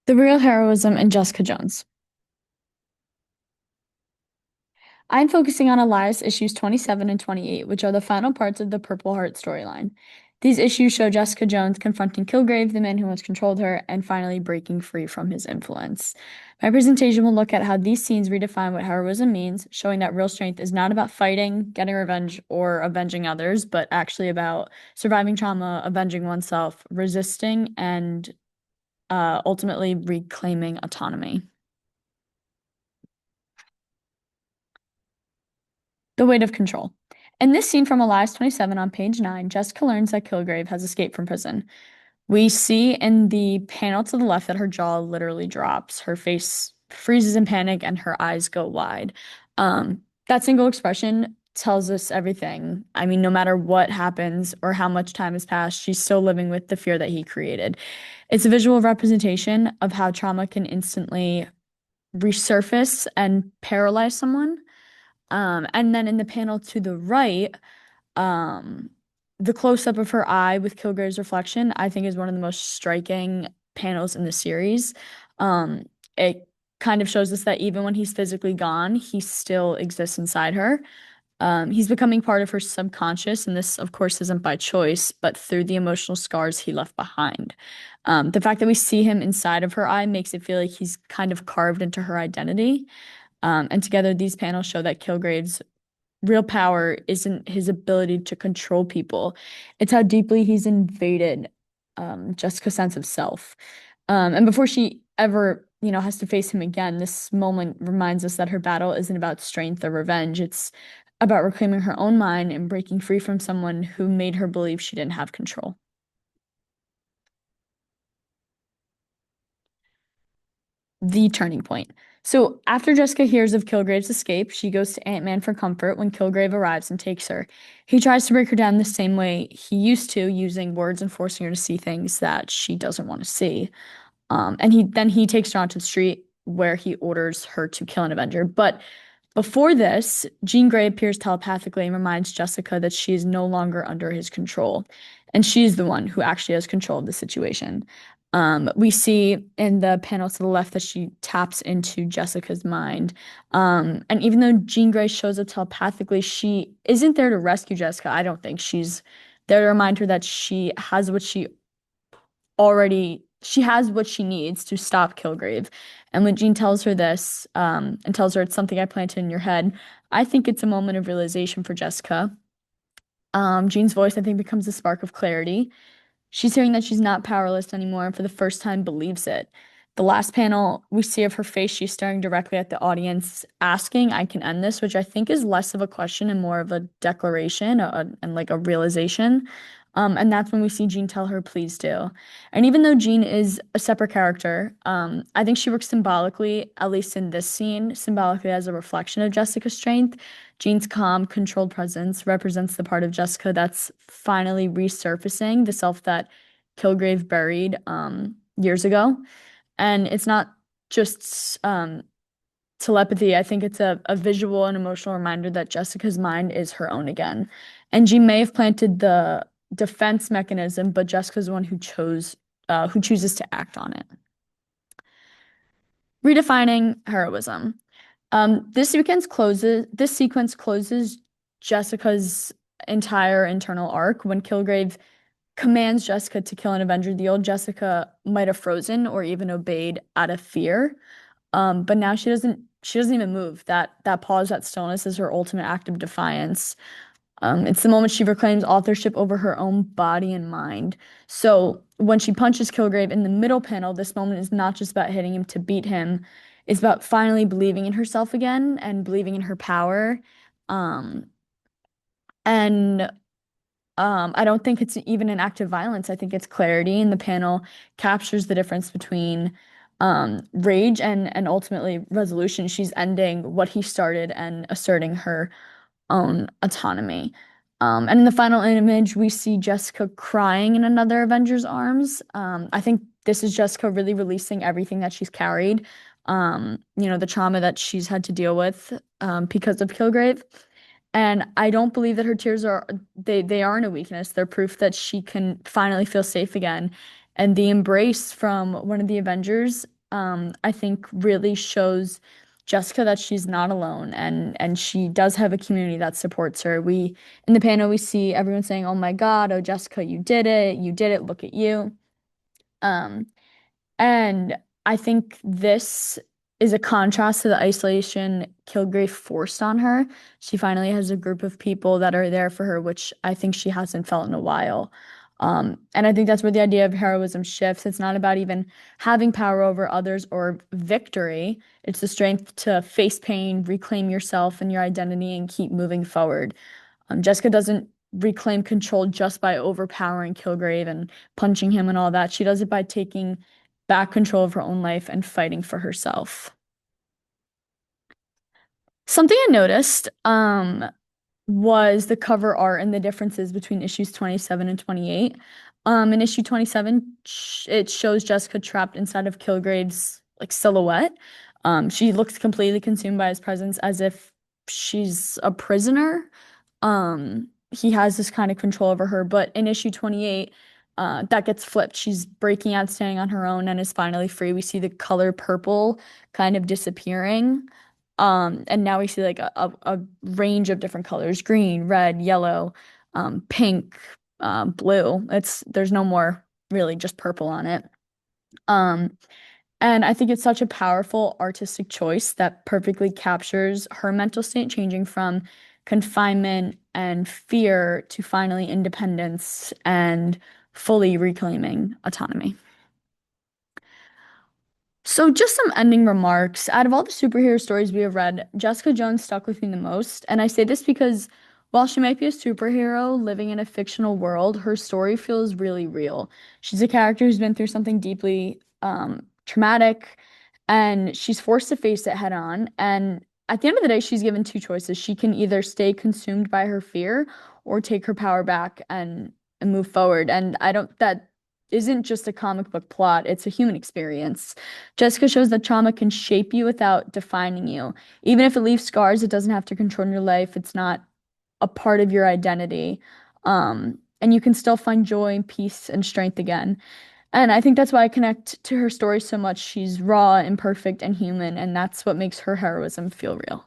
The Real Heroism and Jessica Jones. I'm focusing on Elias issues 27 and 28, which are the final parts of the Purple Heart storyline. These issues show Jessica Jones confronting Kilgrave, the man who once controlled her, and finally breaking free from his influence. My presentation will look at how these scenes redefine what heroism means, showing that real strength is not about fighting, getting revenge, or avenging others, but actually about surviving trauma, avenging oneself, resisting, and ultimately reclaiming autonomy. The weight of control. In this scene from Elias 27 on page 9, Jessica learns that Kilgrave has escaped from prison. We see in the panel to the left that her jaw literally drops, her face freezes in panic, and her eyes go wide. That single expression tells us everything. I mean, no matter what happens or how much time has passed, she's still living with the fear that he created. It's a visual representation of how trauma can instantly resurface and paralyze someone. And then in the panel to the right, um, the close-up of her eye with Kilgrave's reflection, I think is one of the most striking panels in the series. It kind of shows us that even when he's physically gone, he still exists inside her. He's becoming part of her subconscious, and this, of course, isn't by choice, but through the emotional scars he left behind. The fact that we see him inside of her eye makes it feel like he's kind of carved into her identity. And together, these panels show that Kilgrave's real power isn't his ability to control people. It's how deeply he's invaded Jessica's sense of self. And before she ever, has to face him again, this moment reminds us that her battle isn't about strength or revenge. It's about reclaiming her own mind and breaking free from someone who made her believe she didn't have control. The turning point. So after Jessica hears of Kilgrave's escape, she goes to Ant-Man for comfort when Kilgrave arrives and takes her. He tries to break her down the same way he used to, using words and forcing her to see things that she doesn't want to see. And he takes her onto the street where he orders her to kill an Avenger. But before this, Jean Grey appears telepathically and reminds Jessica that she is no longer under his control, and she's the one who actually has control of the situation. We see in the panel to the left that she taps into Jessica's mind. And even though Jean Grey shows up telepathically, she isn't there to rescue Jessica. I don't think she's there to remind her that she has what she needs to stop Kilgrave. And when Jean tells her this, and tells her it's something I planted in your head, I think it's a moment of realization for Jessica. Jean's voice, I think, becomes a spark of clarity. She's hearing that she's not powerless anymore and for the first time believes it. The last panel we see of her face, she's staring directly at the audience, asking, I can end this, which I think is less of a question and more of a declaration and like a realization. And that's when we see Jean tell her, please do. And even though Jean is a separate character, I think she works symbolically, at least in this scene, symbolically as a reflection of Jessica's strength. Jean's calm, controlled presence represents the part of Jessica that's finally resurfacing, the self that Kilgrave buried years ago. And it's not just telepathy. I think it's a visual and emotional reminder that Jessica's mind is her own again. And Jean may have planted the defense mechanism, but Jessica's the one who chooses to act on it. Redefining heroism. This sequence closes Jessica's entire internal arc when Kilgrave commands Jessica to kill an Avenger. The old Jessica might have frozen or even obeyed out of fear. But now she doesn't even move. That pause, that stillness is her ultimate act of defiance. It's the moment she reclaims authorship over her own body and mind. So when she punches Kilgrave in the middle panel, this moment is not just about hitting him to beat him. It's about finally believing in herself again and believing in her power. Um, and I don't think it's even an act of violence. I think it's clarity, and the panel captures the difference between rage and ultimately resolution. She's ending what he started and asserting her own autonomy. And in the final image, we see Jessica crying in another Avenger's arms. I think this is Jessica really releasing everything that she's carried, the trauma that she's had to deal with because of Kilgrave. And I don't believe that her tears they aren't a weakness. They're proof that she can finally feel safe again. And the embrace from one of the Avengers I think really shows Jessica that she's not alone and she does have a community that supports her. We in the panel we see everyone saying, "Oh my God, oh Jessica, you did it. You did it. Look at you." Um, and I think this is a contrast to the isolation Kilgrave forced on her. She finally has a group of people that are there for her, which I think she hasn't felt in a while. And I think that's where the idea of heroism shifts. It's not about even having power over others or victory. It's the strength to face pain, reclaim yourself and your identity, and keep moving forward. Jessica doesn't reclaim control just by overpowering Kilgrave and punching him and all that. She does it by taking back control of her own life and fighting for herself. Something I noticed was the cover art and the differences between issues 27 and 28. In issue 27, it shows Jessica trapped inside of Kilgrave's like silhouette. She looks completely consumed by his presence as if she's a prisoner. He has this kind of control over her, but in issue 28, that gets flipped. She's breaking out, standing on her own, and is finally free. We see the color purple kind of disappearing. And now we see like a range of different colors, green, red, yellow, pink, blue. There's no more really just purple on it. Um, and I think it's such a powerful artistic choice that perfectly captures her mental state changing from confinement and fear to finally independence and fully reclaiming autonomy. So, just some ending remarks. Out of all the superhero stories we have read, Jessica Jones stuck with me the most. And I say this because while she might be a superhero living in a fictional world, her story feels really real. She's a character who's been through something deeply traumatic, and she's forced to face it head on. And at the end of the day, she's given two choices. She can either stay consumed by her fear or take her power back and move forward. And I don't, that isn't just a comic book plot, it's a human experience. Jessica shows that trauma can shape you without defining you. Even if it leaves scars, it doesn't have to control your life. It's not a part of your identity. And you can still find joy and peace and strength again. And I think that's why I connect to her story so much. She's raw, imperfect, and human, and that's what makes her heroism feel real.